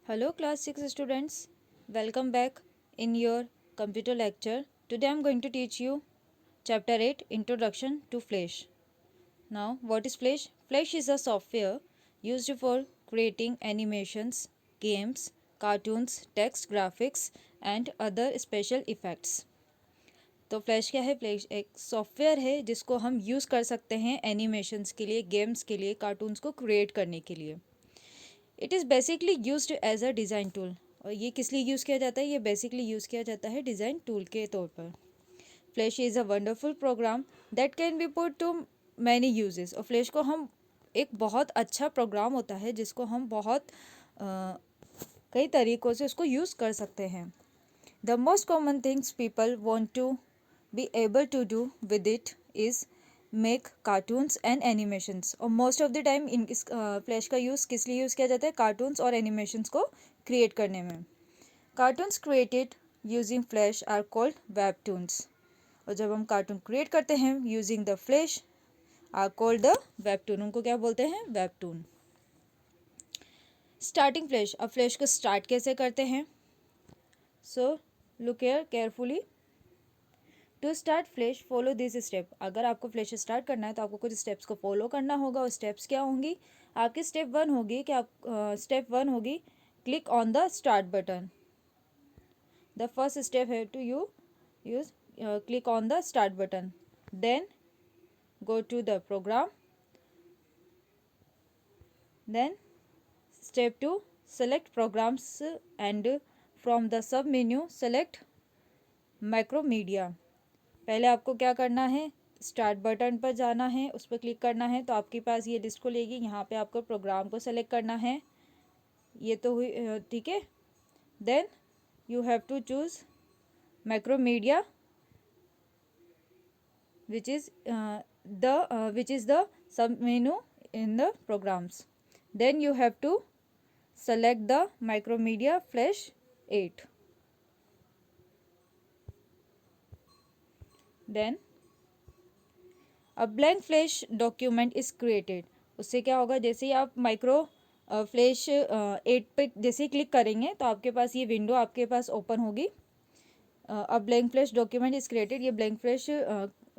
Hello class 6 students, welcome back in your computer lecture. Today I am going to teach you chapter 8 Introduction to Flash. Now what is Flash? Flash is a software used for creating animations, games, cartoons, text graphics and other special effects. तो flash क्या है? Flash एक software है जिसको हम use कर सकते हैं एनिमेशंस के लिए, गेम्स के लिए, कार्टून्स को क्रिएट करने के लिए. It is basically used as a design tool. और ये किस लिए यूज़ किया जाता है? ये बेसिकली यूज़ किया जाता है डिज़ाइन टूल के तौर पर. Flash is a wonderful program that can be put to many uses. और फ्लैश को हम एक बहुत अच्छा प्रोग्राम होता है जिसको हम बहुत कई तरीक़ों से उसको यूज़ कर सकते हैं. The most common things people want to be able to do with it is make cartoons and animations. और most of the time in इस फ्लैश का यूज़ किस लिए यूज़ किया जाता है? कार्टून्स और एनिमेशंस को क्रिएट करने में. Cartoons created using Flash are called webtoons. और जब हम कार्टून क्रिएट करते हैं using the Flash are called the webtoon. उनको क्या बोलते हैं? वेबटून. Starting Flash. अब फ्लैश को स्टार्ट कैसे करते हैं? So look here carefully. To start Flash follow this step. अगर आपको फ्लैश स्टार्ट करना है तो आपको कुछ स्टेप्स को फॉलो करना होगा. और स्टेप्स क्या होंगी? आपकी स्टेप वन होगी कि आप स्टेप वन होगी click on the start button. The first step है to use click on the start button. Then go to the program. Then step 2 select programs and from the sub menu select Macromedia. पहले आपको क्या करना है? Start button पर जाना है, उस पर क्लिक करना है तो आपके पास ये लिस्ट को लेगी. यहाँ पे आपको प्रोग्राम को सेलेक्ट करना है. ये तो हुई, ठीक है. Then you have to choose Macromedia which is the sub menu in the programs. Then you have to select the Macromedia Flash 8. Then a blank flash document is created. उससे क्या होगा? जैसे ही आप माइक्रो फ्लैश 8 पे जैसे ही click करेंगे तो आपके पास ये विंडो आपके पास ओपन होगी. A blank flash document is created. ये ब्लैंक फ्लैश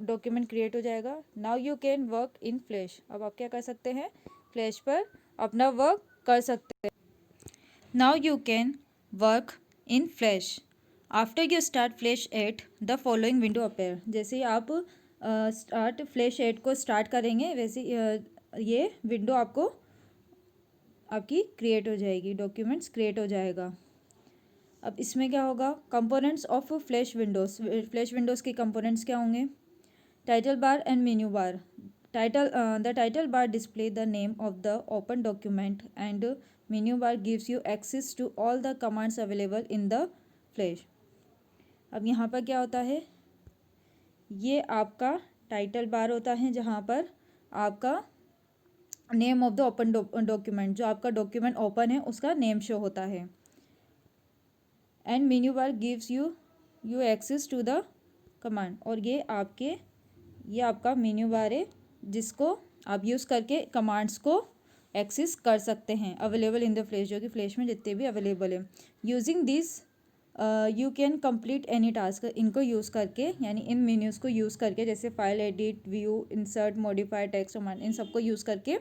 डॉक्यूमेंट क्रिएट हो जाएगा. Now you can work in flash. अब आप क्या कर सकते हैं? फ्लैश पर अपना वर्क कर सकते हैं. Now you can work in flash. After you start flash 8 the following window appear. जैसे ही आप स्टार्ट फ्लैश 8 को स्टार्ट करेंगे वैसे ये विंडो आपको आपकी क्रिएट हो जाएगी. डॉक्यूमेंट्स क्रिएट हो जाएगा. अब इसमें क्या होगा? Components of Flash windows. Flash windows के कंपोनेंट्स क्या होंगे? Title bar and menu bar. The title bar display the name of the open document and menu bar gives you access to all the commands available in the Flash. अब यहाँ पर क्या होता है? ये आपका टाइटल बार होता है जहाँ पर आपका name of the open document, जो आपका डॉक्यूमेंट ओपन है उसका नेम शो होता है. And menu bar gives you access to the command. और ये आपका मेन्यू बार है जिसको आप यूज़ करके कमांड्स को एक्सेस कर सकते हैं. अवेलेबल इन द फ्लैश, जो कि फ्लैश में जितने भी अवेलेबल है. Using this you can complete any task. इनको यूज़ करके यानी इन मेन्यूज़ को यूज़ करके जैसे file, edit, view, insert, modify, text, command, इन सबको यूज़ करके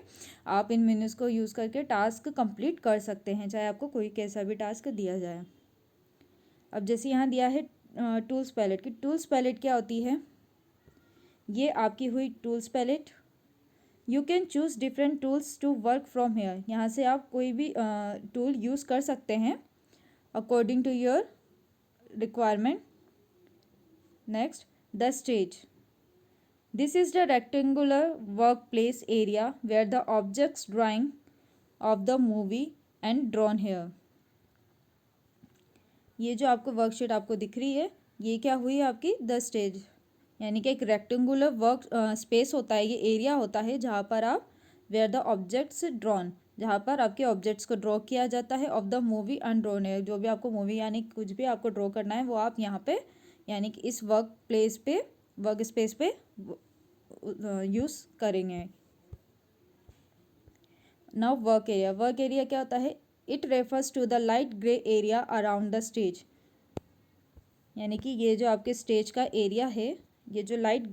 आप इन मेन्यूज़ को यूज़ करके टास्क कंप्लीट कर सकते हैं, चाहे आपको कोई कैसा भी टास्क दिया जाए. अब जैसे यहाँ दिया है टूल्स पैलेट की. टूल्स पैलेट क्या होती है? ये आपकी हुई tools palette. You can choose different tools to work from here. यहाँ से आप कोई भी टूल यूज़ कर सकते हैं according to your requirement. Next the stage. This is the rectangular work place area where the objects drawing of the movie and drawn here. ये जो आपको वर्कशीट आपको दिख रही है ये क्या हुई आपकी? The stage. यानी कि एक रेक्टेंगुलर वर्क स्पेस होता है, ये एरिया होता है जहाँ पर आप वेयर द ऑब्जेक्ट्स ड्रॉन, जहाँ पर आपके ऑब्जेक्ट्स को ड्रॉ किया जाता है of the movie and drawn है. जो भी आपको मूवी यानी कुछ भी आपको ड्रॉ करना है वो आप यहाँ पे यानी कि इस वर्क प्लेस पे, वर्क स्पेस पे यूज़ करेंगे. Now work area. Work area क्या होता है? It refers to the light grey area around the stage. यानी कि ये जो आपके स्टेज का एरिया है, ये जो लाइट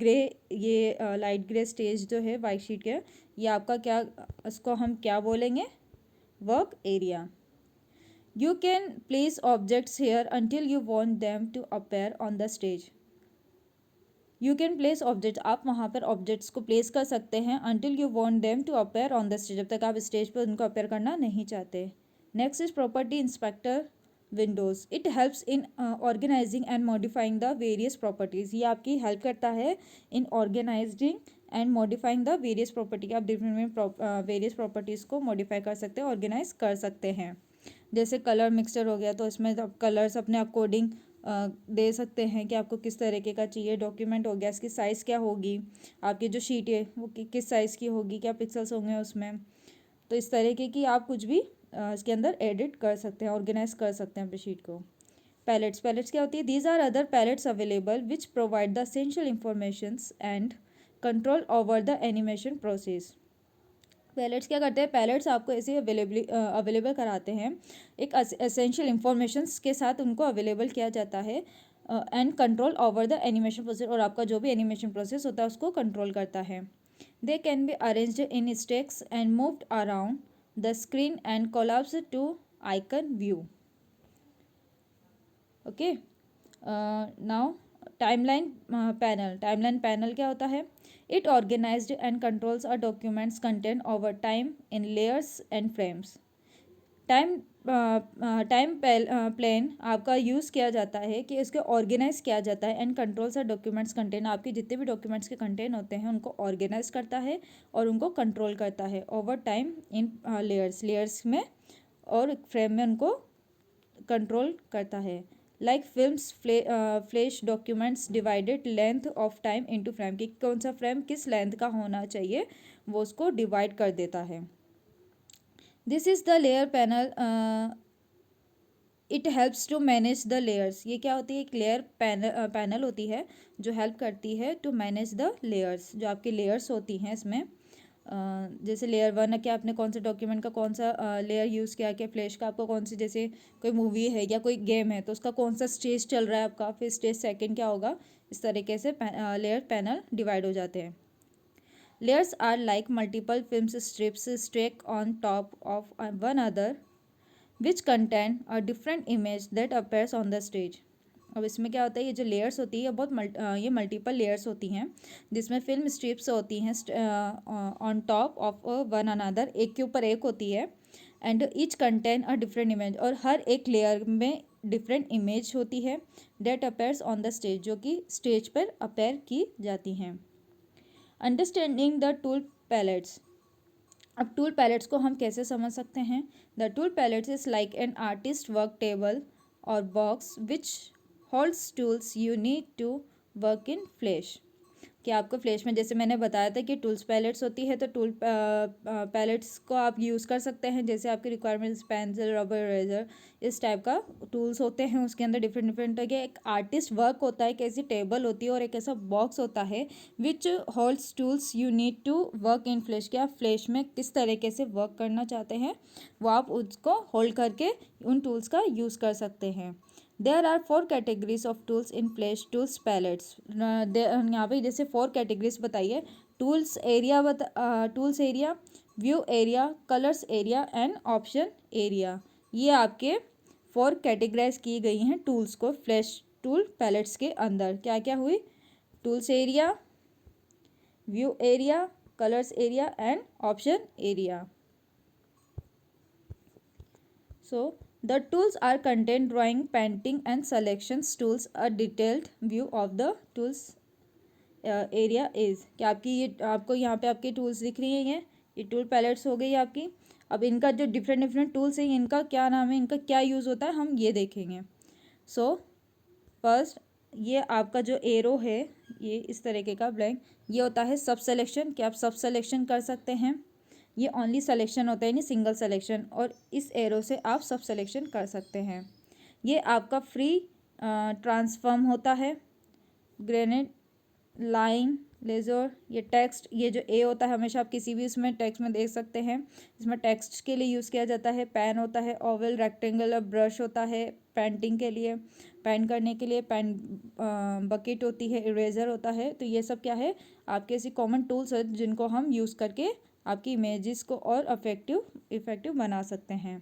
ग्रे स्टेज जो है वाइट शीट के, ये आपका क्या, इसको हम क्या बोलेंगे, work area. You can place objects here until you want them to appear on the stage. You can place object, आप वहाँ पर ऑब्जेक्ट्स को प्लेस कर सकते हैं until you want them to appear on the stage, जब तक आप स्टेज पर उनको अपीयर करना नहीं चाहते। Next is property inspector windows. It helps in organizing and modifying the various properties. ये आपकी हेल्प करता है in organizing and modifying the various property. आप डिफरेंट वेरियस प्रॉपर्टीज़ को मॉडिफाई कर सकते हैं, ऑर्गेनाइज कर सकते हैं। जैसे कलर मिक्सचर हो गया, तो इसमें आप कलर्स अपने अकॉर्डिंग दे सकते हैं कि आपको किस तरीके का चाहिए। डॉक्यूमेंट हो गया, इसकी साइज़ क्या होगी, आपकी जो शीट है वो किस साइज़ की होगी, क्या पिक्सल्स होंगे उसमें। तो इस तरीके की आप कुछ भी इसके अंदर एडिट कर सकते हैं, ऑर्गेनाइज कर सकते हैं अपनी शीट को। पैलेट्स क्या होती है, these are other palettes available which provide the essential informations and control over the animation process. Palettes क्या करते हैं, पैलेट्स आपको ऐसे अवेलेबल कराते हैं, एक एसेंशियल इंफॉर्मेशंस के साथ उनको अवेलेबल किया जाता है, and control over the animation process, और आपका जो भी एनिमेशन प्रोसेस होता है उसको कंट्रोल करता है। They can be arranged in stacks and moved around the screen and collapse to icon view. Okay, now timeline panel क्या होता है, it organized and controls a document's content over time in layers and frames. Time plane आपका use किया जाता है कि इसको organize किया जाता है, and controls are document's content, आपके जितने भी डॉक्यूमेंट्स के कंटेंट होते हैं उनको ऑर्गेनाइज करता है और उनको कंट्रोल करता है ओवर टाइम इन लेयर्स में और फ्रेम में उनको कंट्रोल करता है। Like films flash documents divided length of time into frame, कि कौन सा फ्रेम किस लेंथ का होना चाहिए वो उसको डिवाइड कर देता है। This is the layer panel, it helps to manage the layers. ये क्या होती है, एक लेयर पैनल होती है जो हेल्प करती है टू मैनेज द लेयर्स, जो आपकी लेयर्स होती हैं इसमें। जैसे लेयर 1 कि आपने कौन से डॉक्यूमेंट का कौन सा लेयर यूज़ किया, कि फ्लैश का आपको कौन सी, जैसे कोई मूवी है या कोई गेम है तो उसका कौन सा स्टेज चल रहा है आपका, फिर स्टेज सेकंड क्या होगा, इस तरीके से लेयर पैनल डिवाइड हो जाते हैं। Layers are like multiple film strips stack on top of one other which contain a different image that appears on the stage. अब इसमें क्या होता है, ये जो लेयर्स होती है ये मल्टीपल लेयर्स होती हैं, जिसमें फिल्म स्ट्रिप्स होती हैं on top of one another, एक के ऊपर एक होती है, and each contain a different image, और हर एक लेयर में डिफरेंट इमेज होती है, that appears on the stage, जो कि स्टेज पर अपीयर की जाती हैं। Understanding the tool palettes. अब टूल पैलेट्स को हम कैसे समझ सकते हैं, the tool palettes is like an artist work table और box which holds tools you need to work in Flash. कि आपको फ्लैश में, जैसे मैंने बताया था कि टूल्स पैलेट्स होती है, तो टूल पैलेट्स को आप यूज़ कर सकते हैं, जैसे आपकी रिक्वायरमेंट्स पेंसिल, रबर, इरेजर, इस टाइप का टूल्स होते हैं। उसके अंदर डिफरेंट डिफरेंट तरह के एक आर्टिस्ट वर्क होता है, एक ऐसी टेबल होती है और एक ऐसा बॉक्स होता है which holds tools you need to work in Flash. कि आप फ्लैश में किस तरीके से वर्क करना चाहते हैं वो आप उसको होल्ड करके उन टूल्स का यूज़ कर सकते हैं। There are 4 categories of tools in Flash tools palettes. यहाँ पे जैसे 4 कैटेगरीज बताइए, tools area, view area, colours area and option area. ये आपके 4 कैटेगराइज की गई हैं टूल्स को फ्लैश टूल पैलेट्स के अंदर। क्या क्या हुई, tools area, view area, colours area and option area. So the tools are content drawing, painting and selections tools. A detailed view of the tools area is, कि आपकी ये आपको यहाँ पे आपके टूल्स दिख रही हैं, ये टूल पैलेट्स हो गई आपकी। अब इनका जो डिफरेंट डिफरेंट टूल्स हैं इनका क्या नाम है, इनका क्या यूज़ होता है, हम ये देखेंगे। सो फर्स्ट ये आपका जो एरो है, ये इस तरीके का ब्लैंक, ये होता है सब सेलेक्शन, कि आप सब सेलेक्शन कर सकते हैं। ये ओनली सेलेक्शन होता है, नहीं सिंगल सेलेक्शन, और इस एरो से आप सब सेलेक्शन कर सकते हैं। ये आपका फ्री ट्रांसफॉर्म होता है, ग्रेनेड, लाइन, लेज़र, ये टेक्स्ट, ये जो ए होता है हमेशा आप किसी भी उसमें टेक्स्ट में देख सकते हैं, इसमें टेक्स्ट के लिए यूज़ किया जाता है। पेन होता है, ओवल, रेक्टेंगल, और ब्रश होता है पेंटिंग के लिए, पेन करने के लिए। पेन बकेट होती है, इरेजर होता है। तो ये सब क्या है, आपके ऐसी कॉमन टूल्स है जिनको हम यूज़ करके आपकी इमेजेस को और इफेक्टिव बना सकते हैं।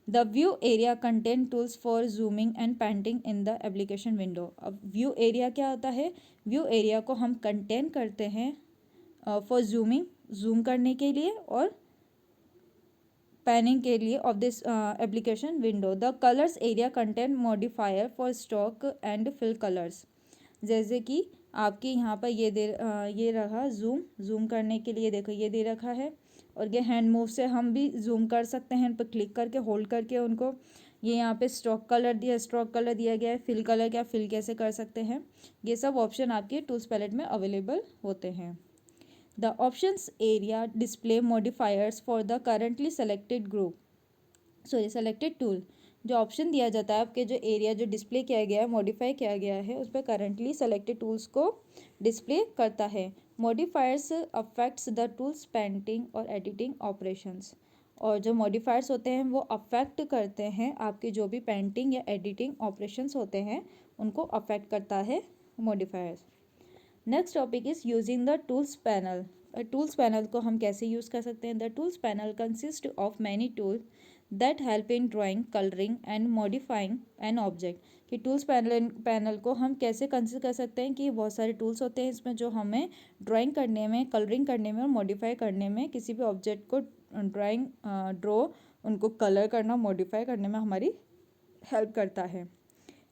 The view area contain tools for zooming and painting in the application window. अब व्यू एरिया क्या होता है, व्यू एरिया को हम कंटेन करते हैं फॉर जूमिंग, जूम करने के लिए, और पैनिंग के लिए of this application window. The colours area contain modifier for stock and fill colours. जैसे कि आपके यहाँ पर ये रहा जूम करने के लिए, देखो ये दे रखा है, और ये हैंड मूव से हम भी जूम कर सकते हैं, इन पर क्लिक करके होल्ड करके उनको। ये यहाँ पे स्ट्रोक कलर दिया गया है, फिल कलर क्या फिल कैसे कर सकते हैं, ये सब ऑप्शन आपके टूल्स पैलेट में अवेलेबल होते हैं। The options area display modifiers for the currently selected selected tool. जो ऑप्शन दिया जाता है आपके जो एरिया जो डिस्प्ले किया गया है, मॉडिफाई किया गया है, उस पर करंटली सेलेक्टेड टूल्स को डिस्प्ले करता है। Modifiers affects the tools painting और एडिटिंग ऑपरेशंस। और जो मॉडिफायर्स होते हैं वो अफेक्ट करते हैं आपके जो भी पेंटिंग या एडिटिंग ऑपरेशंस होते हैं, उनको अफेक्ट करता है modifiers. Next topic is using the tools panel. Tools panel को हम कैसे यूज़ कर सकते हैं। The tools panel consist of many tool that help in drawing, colouring and modifying an object. कि टूल्स पैनल को हम कैसे कंसिडर कर सकते हैं कि बहुत सारे टूल्स होते हैं इसमें जो हमें ड्राइंग करने में, कलरिंग करने में और मॉडिफाई करने में, किसी भी ऑब्जेक्ट को ड्रॉ उनको कलर करना, मॉडिफाई करने में हमारी हेल्प करता है।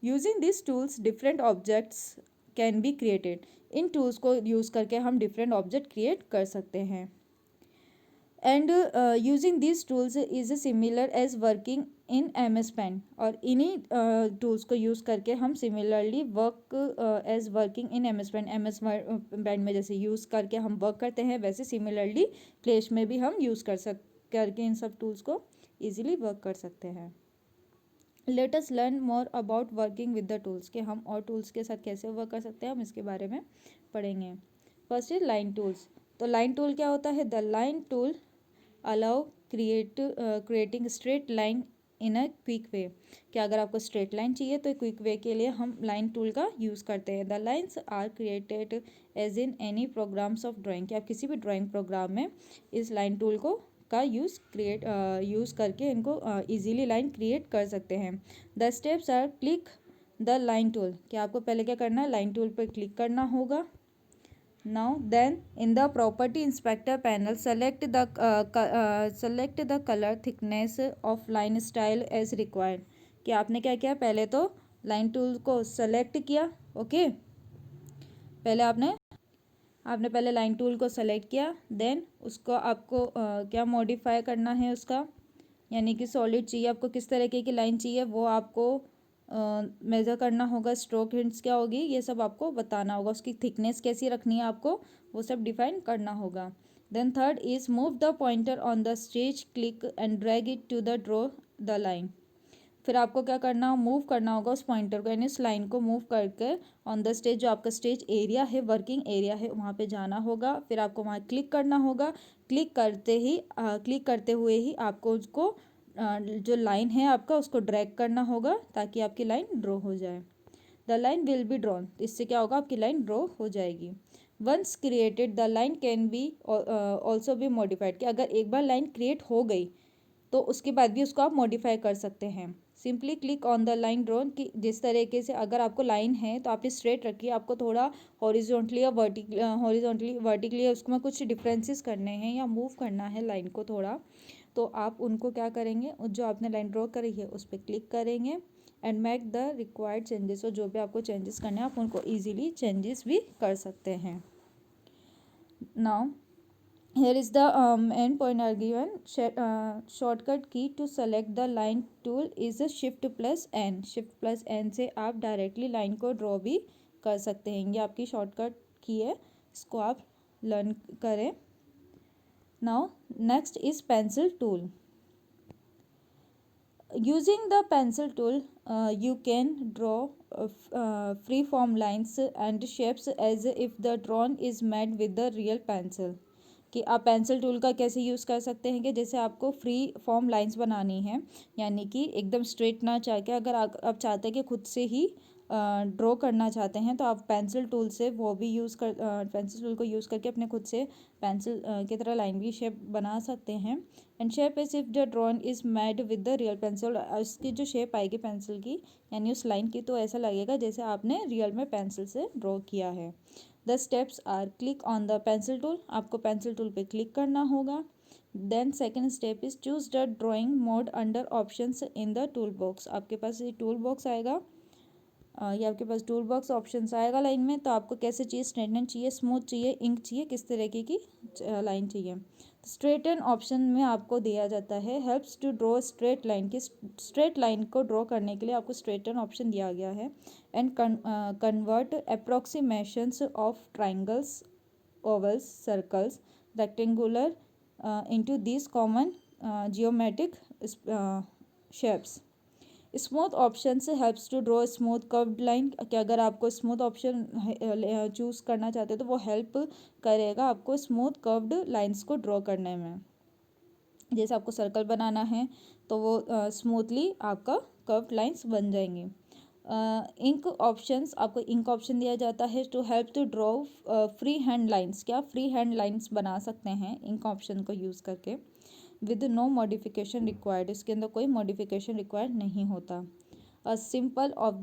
Using this tools different objects can be created. इन टूल्स को यूज़ करके हम डिफरेंट ऑब्जेक्ट क्रिएट कर सकते हैं। And using this tools is similar as working in MS paint. और इन्हीं टूल्स को यूज़ करके हम similarly work as working in MS paint, paint में जैसे यूज़ करके हम वर्क करते हैं, वैसे सिमिलरली फ्लैश में भी हम यूज़ करके इन सब टूल्स को ईजिली वर्क कर सकते हैं। Let us learn more about working with the tools, कि हम और टूल्स के साथ कैसे वर्क कर सकते हैं, हम इसके बारे में पढ़ेंगे। First is line tools. तो लाइन टूल क्या होता है। The line tool allow creating straight line in a quick way. कि अगर आपको स्ट्रेट लाइन चाहिए तो क्विक वे के लिए हम लाइन टूल का यूज़ करते हैं। The lines are created as in any programs of drawing. कि आप किसी भी ड्राइंग प्रोग्राम में इस लाइन टूल का यूज़ करके इनको इजीली लाइन क्रिएट कर सकते हैं। The steps are click the line tool. कि आपको पहले क्या करना है, लाइन टूल पर क्लिक करना होगा। Now then in the property inspector panel select the colour thickness of line style as required. कि आपने क्या किया, पहले तो लाइन टूल को सेलेक्ट किया, ओके पहले आपने पहले लाइन टूल को सेलेक्ट किया, देन उसको आपको क्या मॉडिफाई करना है उसका, यानी कि सॉलिड चाहिए आपको, किस तरीके की लाइन चाहिए वो आपको मेज़र करना होगा। स्ट्रोक हिंट्स क्या होगी ये सब आपको बताना होगा। उसकी थिकनेस कैसी रखनी है आपको, वो सब डिफाइन करना होगा। Then third is move the pointer on the stage, click and drag it to the draw the line. फिर आपको क्या करना, मूव करना होगा उस पॉइंटर को, यानी उस लाइन को मूव करके ऑन द स्टेज, जो आपका स्टेज एरिया है, वर्किंग एरिया है, वहाँ पे जाना होगा। फिर आपको वहाँ क्लिक करना होगा। क्लिक करते हुए ही आपको उसको जो लाइन है आपका उसको ड्रैग करना होगा ताकि आपकी लाइन ड्रॉ हो जाए। The line will be drawn. इससे क्या होगा, आपकी लाइन ड्रॉ हो जाएगी। Once created the line can be also be modified. कि अगर एक बार लाइन क्रिएट हो गई तो उसके बाद भी उसको आप मॉडिफाई कर सकते हैं। Simply click on the line drawn. कि जिस तरीके से अगर आपको लाइन है तो आपने स्ट्रेट रखी है, आपको थोड़ा हॉरिजॉन्टली या वर्टिकली उसमें कुछ डिफरेंसेस करने हैं या मूव करना है लाइन को थोड़ा, तो आप उनको क्या करेंगे, जो आपने लाइन ड्रॉ करी है उस पर क्लिक करेंगे and make the required changes. और जो भी आपको चेंजेस करने हैं आप उनको ईजिली चेंजेस भी कर सकते हैं। Now here is the end point are given. Shortcut key to select the line tool is shift+n से आप डायरेक्टली लाइन को ड्रॉ भी कर सकते हैं। ये आपकी शॉर्टकट की है, इसको आप लर्न करें। Now next is pencil tool. Using the pencil tool, you can draw free form lines and shapes as if the drawn is made with the real pencil. कि आप पेंसिल टूल का कैसे use कर सकते हैं कि जैसे आपको फ्री फॉर्म लाइंस बनानी है, यानी कि एकदम स्ट्रेट ना चाह के अगर आप चाहते हैं कि खुद से ही ड्रॉ करना चाहते हैं तो आप पेंसिल टूल से वो भी पेंसिल टूल को यूज़ करके अपने खुद से पेंसिल की तरह लाइन भी शेप बना सकते हैं. And shape is if the drawn is made with the real pencil. उसकी जो शेप आएगी पेंसिल की यानी उस लाइन की, तो ऐसा लगेगा जैसे आपने रियल में पेंसिल से ड्रॉ किया है. The steps are click on the pencil tool. आपको पेंसिल टूल पे क्लिक करना होगा. Then second step is choose the drawing mode under options in the tool box. आपके पास ये टूल बॉक्स आएगा, ये आपके पास टूल बॉक्स ऑप्शंस आएगा लाइन में. तो आपको कैसे चाहिए, स्ट्रेटन चाहिए, स्मूथ चाहिए, इंक चाहिए, किस तरीके की लाइन चाहिए. स्ट्रेटन ऑप्शन में आपको दिया जाता है helps to draw straight line. की स्ट्रेट लाइन को ड्रॉ करने के लिए आपको स्ट्रेटन ऑप्शन दिया गया है. And convert approximations of triangles, ovals, circles, rectangular into these common geometric shapes. Smooth option से helps to draw smooth curved line. कि अगर आपको स्मूथ ऑप्शन चूज़ करना चाहते हो तो वो हेल्प करेगा आपको स्मूथ कर्व्ड लाइंस को ड्रॉ करने में. जैसे आपको सर्कल बनाना है तो वो स्मूथली आपका कर्व्ड लाइंस बन जाएंगी. इंक ऑप्शंस, आपको इंक ऑप्शन दिया जाता है to help to draw free hand lines. क्या फ्री हैंड लाइंस बना सकते हैं इंक ऑप्शन को यूज़ करके विद नो मॉडिफिकेशन रिक्वायर्ड. इसके अंदर कोई मॉडिफिकेशन रिक्वायर्ड नहीं होता. Simple of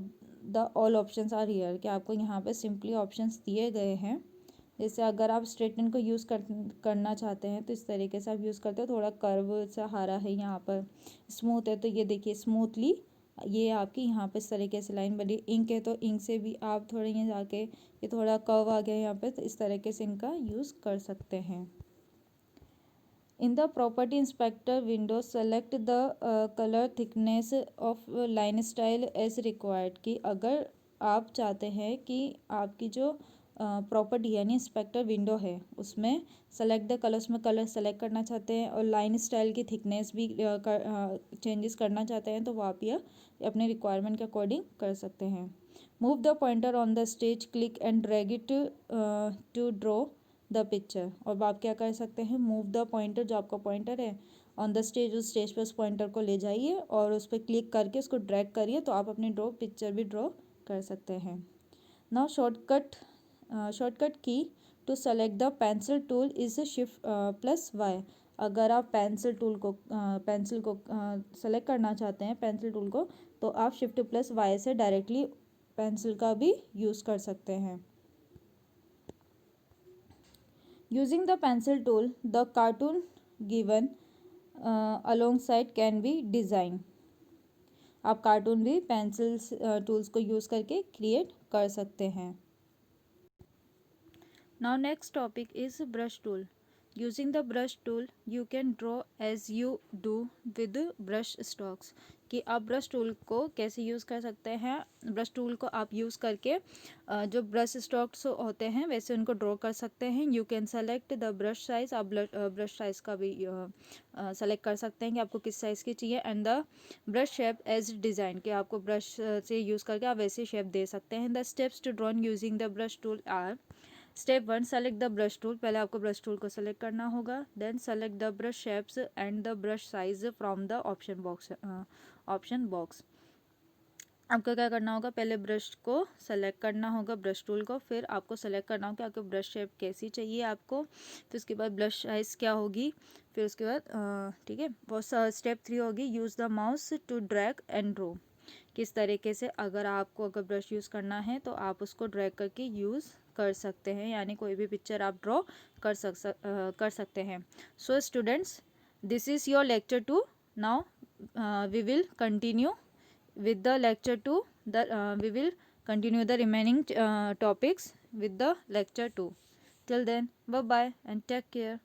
the all options are here. कि आपको यहाँ पे सिंपली ऑप्शंस दिए गए हैं. जैसे अगर आप स्ट्रेटन को यूज़ करना चाहते हैं तो इस तरीके से आप यूज़ करते हो. थोड़ा कर्व सा हारा है यहाँ पर. स्मूथ है तो ये देखिए स्मूथली ये आपकी यहाँ पे इस तरीके से लाइन बनी. इंक है तो इंक से भी आप थोड़े यहाँ जाके ये थोड़ा कर्व आ गया यहाँ पे, तो इस तरीके से इनका यूज़ कर सकते हैं. In the property inspector window select the colour thickness of line style as required. कि अगर आप चाहते हैं कि आपकी जो प्रॉपर्टी यानी इंस्पेक्टर विंडो है उसमें सेलेक्ट द कलर्स में कलर सेलेक्ट करना चाहते हैं और लाइन स्टाइल की थिकनेस भी चेंजेस करना चाहते हैं तो वो आप ये अपने रिक्वायरमेंट के अकॉर्डिंग कर सकते हैं. Move the pointer on the stage, click and drag it to draw the picture. और आप क्या कर सकते हैं, मूव द पॉइंटर, जो आपका पॉइंटर है ऑन द स्टेज, उस स्टेज पर उस पॉइंटर को ले जाइए और उस पर क्लिक करके उसको ड्रैग करिए तो आप अपनी पिक्चर भी ड्रॉ कर सकते हैं. Now shortcut key to select the pencil tool is shift plus Y. अगर आप पेंसिल को सेलेक्ट करना चाहते हैं पेंसिल टूल को, तो आप शिफ्ट प्लस वाई से डायरेक्टली पेंसिल का भी यूज़ कर सकते हैं. Using the pencil tool the cartoon given alongside can be design. आप कार्टून भी पेंसिल्स टूल्स को यूज़ करके क्रिएट कर सकते हैं. Now next topic is brush tool. Using the brush tool you can draw as you do with brush strokes. कि आप brush tool को कैसे यूज़ कर सकते हैं. ब्रश टूल को आप यूज़ करके जो ब्रश स्ट्रोक्स होते हैं वैसे उनको ड्रॉ कर सकते हैं. You can select the brush size. आप ब्रश साइज का भी सेलेक्ट कर सकते हैं कि आपको किस साइज़ की चाहिए. And the brush shape as design. कि आपको ब्रश से यूज़ करके आप वैसे शेप दे सकते हैं. The steps to drawn using the brush tool are. Step 1, select the brush tool. पहले आपको ब्रश टूल को सेलेक्ट करना होगा. Then select the brush shapes and the brush size from the option box. आपको क्या करना होगा, पहले ब्रश को सेलेक्ट करना होगा ब्रश टूल को. फिर आपको सेलेक्ट करना होगा कि आपको ब्रश शेप कैसी चाहिए आपको. फिर उसके बाद ब्रश साइज क्या होगी. फिर उसके बाद ठीक है वो स्टेप 3 होगी use the mouse to drag and draw. किस तरीके से अगर ब्रश यूज़ करना है तो आप उसको ड्रैग करके यूज़ कर सकते हैं, यानी कोई भी पिक्चर आप ड्रॉ कर सकते हैं. So students, this is your lecture 2. Now we will continue with the lecture 2. We will continue the remaining topics with the lecture 2. Till then, bye bye and take care.